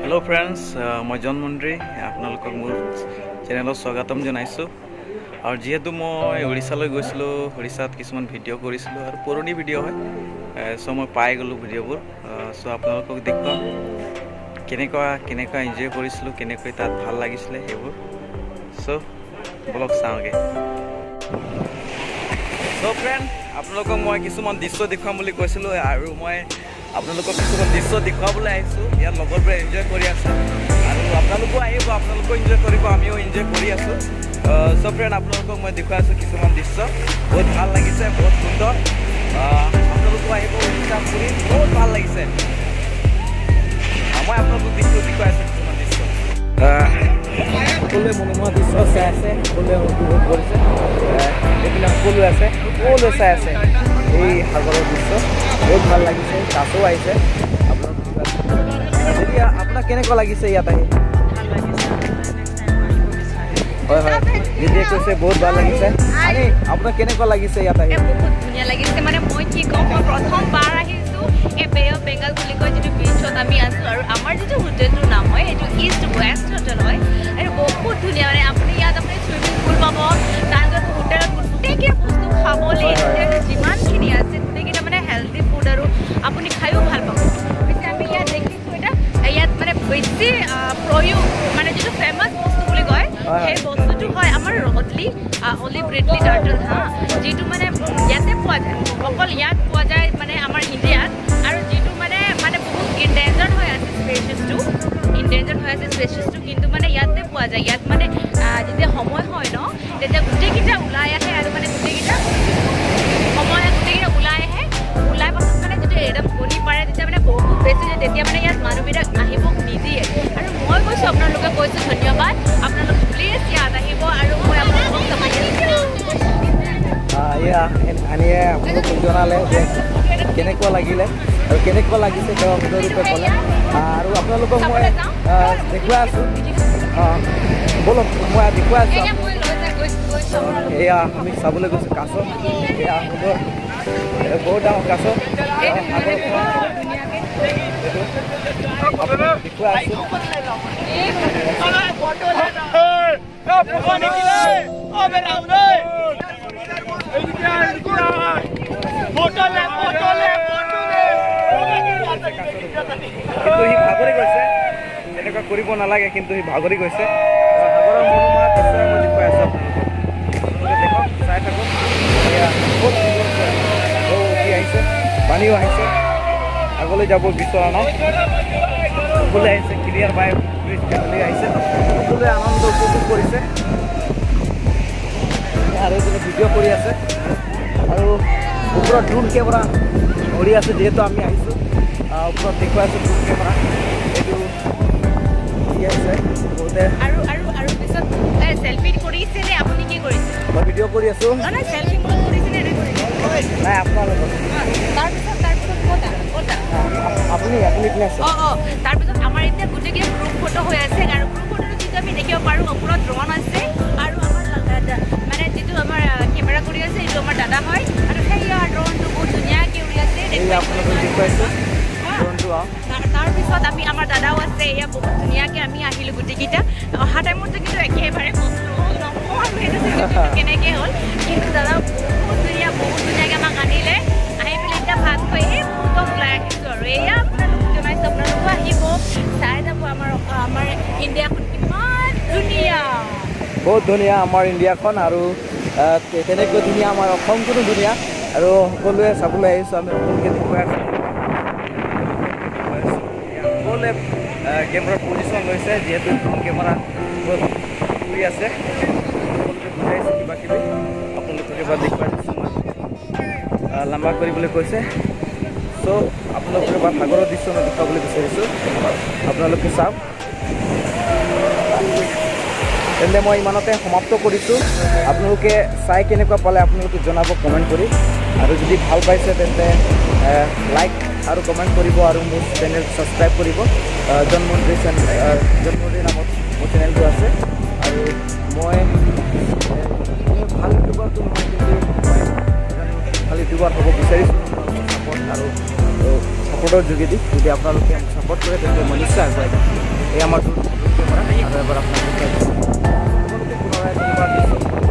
Hello friends मैं जन मंडी आपलोक मोर channel स्वागतम जानाइছোঁ और जेहेतु मैं उड़ीसा गई उड़ीसा किसुमान भिडिओ करिছিলোঁ और पुरानी भिडिओ है सो मैं पाई गलो भिडिओबूर सो आपलोक देखा केनेका एन्जय करिছিলোঁ केनेকৈ তাত ভাল লাগিছিলে সেইবোৰ सो ब्लग চাওঁগে सो फ्रेंड आपलोक मैं किसुमान दृश्य দেখুৱাম বুলি কৈছিলোঁ আৰু মই আপোনালোকক কিছুমান দৃশ্য দেখুৱাবলৈ আহিছোঁ ইয়াত লগৰবোৰে এনজয় কৰি আছে আৰু আপোনালোকো আহিব আপোনালোকো এনজয় কৰিব আমিও এনজয় কৰি আছোঁ সব ফ্ৰেণ্ড আপোনালোকক মই দেখুৱাই আছোঁ কিছুমান দৃশ্য বহুত ভাল লাগিছে বহুত সুন্দৰ আপোনালোকো আহিব উড়িষা ফুৰি বহুত ভাল লাগিছে মই আপোনালোকক দৃশ্য দেখুৱাই আছোঁ কিছুমান দৃশ্য সকলোৱে মনোমোহা দৃশ্য চাই আছে সকলোৱে উপভোগ কৰিছে এইবিলাক সকলোৱে আছে সকলোৱে চাই আছে এই সাগৰৰ দৃশ্য बहुत ভাল লাগিছে কাছো আহিছে আপোনাক কেনেকুৱা লাগিছে ইয়াত আহি হয় হয় দিদিয়ে কৈছে বহুত ভাল লাগিছে আরে আপোনাক কেনেকুৱা লাগিছে ইয়াত আহি বহুত ধুনীয়া লাগিছে মানে মই কি কম মই প্ৰথমবাৰ আহিছো এই বে অফ বেংগল বুলি কয় যেটো বিচত আমি আছো আৰু আমাৰ যেটো হোটেলটোৰ নাম হয় এটো ইষ্ট ওয়েস্ট হোটেল হয় আৰু বহুত ধুনীয়া মানে আপুনি ইয়াত আপুনি সুইমিং পুল পাব তাৰপিছত হোটেলত গোটেই বস্তু খাবলৈ যিমানখিনি আছে গোটেইকেইটা মানে হেলদি ফুড আৰু আপুনি খায়ো ভাল পাব পিছে আমি ইয়াত দেখিছোঁ এটা ইয়াত মানে বেছি প্ৰয়োগ মানে যেটো ফেমাছ বস্তু বুলি কয় সেই বস্তুটো হয় আমাৰ অলিভ ৰিডলি টাৰ্টল হা যেটো মানে ইয়াতে পোৱা যায় অকল ইয়াত পোৱা যায় মানে আমাৰ ইণ্ডিয়াত আৰু যেটো মানে বহুত ইনডেঞ্জাৰ্ড হৈ আছে স্পেচিছটো কিন্তু মানে ইয়াতে পোৱা যায় ইয়াত মানে যেতিয়া সময় হয় ন তেতিয়া গোটেইকেইটা ওলাই আহে আৰু মানে গোটেইকেইটা ওলাই আহে ওলাই পাছত মানে যেটো একদম কণী পাৰে তেতিয়া মানে বহুত বেছি তেতিয়া মানে ইয়াত মানুহবিলাক আহিব নিদিয়ে আৰু মই কৈছোঁ আপোনালোকে কৈছোঁ ধন্যবাদ আপোনালোক প্লিজ ইয়াত আহিব আৰু মই আপোনালোকক আনিয়ে আপোনালোকক জনালে যে কেনেকুৱা লাগিলে আৰু কেনেকুৱা লাগিছে তেওঁ আপোনালোকে ক'লে আৰু আপোনালোকক মই দেখুৱাই আছোঁ বলক মই দেখুৱাই আছোঁ এয়া আমি চাবলৈ গৈছোঁ কাছ এয়া সুন্দৰ বহুত ডাঙৰ কাছ দেখুৱাই আছোঁ কিন্তু সি ভাগৰি গৈছে এনেকুৱা কৰিব নালাগে কিন্তু সি ভাগৰি গৈছে সাগৰৰ মনোমোহা দৃশ্য মই দেখুৱাই আছোঁ আপোনালোকে দেখক চাই থাকক এয়া বহুত উঠি আহিছে পানীও আহিছে আগলৈ যাব বিচৰা নাই সকলোৱে আহিছে ক্লিয়াৰ বাই ব্ৰিজ ফেমিলি আহিছে সকলোৱে আনন্দ উপভোগ কৰিছে আৰু এজনে ভিডিঅ' কৰি আছে আৰু ওপৰত ড্ৰোন কেমেৰা উৰি আছে যিহেতু আমি আহিছোঁ ওপৰত দেখুৱাই আছোঁ ড্ৰোন কেমেৰা এইটো আছে বহুতে আৰু পিছত সেলফি কৰিছেনে আপুনি কি কৰিছে মই ভিডিঅ' কৰি আছোঁ নাই সেলফি মোড কৰিছেনে নাই আপোনাৰ লগত তাৰপিছত ক'তা আপুনি কোনে আছে তাৰপিছত আমাৰ এতিয়া গোটেইকেইটা গ্ৰুপ ফটো হৈ আছে আৰু গ্ৰুপ ফটোটো যিটো আমি দেখিব পাৰোঁ ওপৰত ড্ৰোন আছে আৰু আমাৰ মানে যিটো আমাৰ কেমেৰা কৰি আছে এইটো আমাৰ দাদা হয় আৰু সেয়া ড্ৰোনটো বহুত ধুনীয়াকৈ উৰি আছে তাৰপিছত আমি আমাৰ দাদাও আছে এয়া বহুত ধুনীয়াকৈ আমি আহিলোঁ গোটেইকেইটা অহা টাইমতো কিন্তু একেবাৰে কেনেকৈ হ'ল কিন্তু দাদা বহুত ধুনীয়াকৈ আমাক আনিলে আহি পেলাই এতিয়া ভাত খুৱাই এই বহুতক ওলাই আহিছোঁ আৰু এয়া আপোনালোক জনাইছোঁ আপোনালোকো আহিব চাই যাব আমাৰ ইণ্ডিয়াখন কিমান ধুনীয়া বহুত ধুনীয়া আমাৰ ইণ্ডিয়াখন আৰু তেনেকৈ ধুনীয়া আমাৰ অসমখনো ধুনীয়া আৰু সকলোৱে চাবলৈ আহিছোঁ আমি সকলোকে দেখুৱাই আছোঁ সকলোৱে কেমেৰাৰ পজিশ্যন লৈছে যিহেতু ড্ৰোন কেমেৰা উৰি আছে সকলোকে বুজাইছে কিবা কিবি আপোনালোকক এবাৰ দেখুৱাই দিছোঁ মই লম্বা কৰিবলৈ কৈছে চ' আপোনালোকক এবাৰ সাগৰৰ দৃশ্য মই দেখুৱাবলৈ বিচাৰিছোঁ আপোনালোকে চাওক তেন্তে মই ইমানতে সমাপ্ত কৰিছোঁ আপোনালোকে চাই কেনেকুৱা পালে আপোনালোকে জনাব কমেণ্ট কৰি আৰু যদি ভাল পাইছে তেন্তে লাইক আৰু কমেণ্ট কৰিব আৰু মোৰ চেনেল ছাবস্ক্ৰাইব কৰিব জন্মদিন নামত মোৰ চেনেলটো আছে আৰু মই ভাল ইউটিউবাৰটো নহয় কিন্তু মই ভাল ইউটিউবাৰ হ'ব বিচাৰিছোঁ ছাপৰ্ট আৰু ছাপোৰ্টৰ যোগেদি যদি আপোনালোকে আমাক ছাপোৰ্ট কৰে তেন্তে মই নিশ্চয় আগুৱাই যাম। এই আমাৰ দূৰ কেমেৰা আৰু এবাৰ আপোনালোকে পুনৰাই ধন্যবাদ দিছোঁ।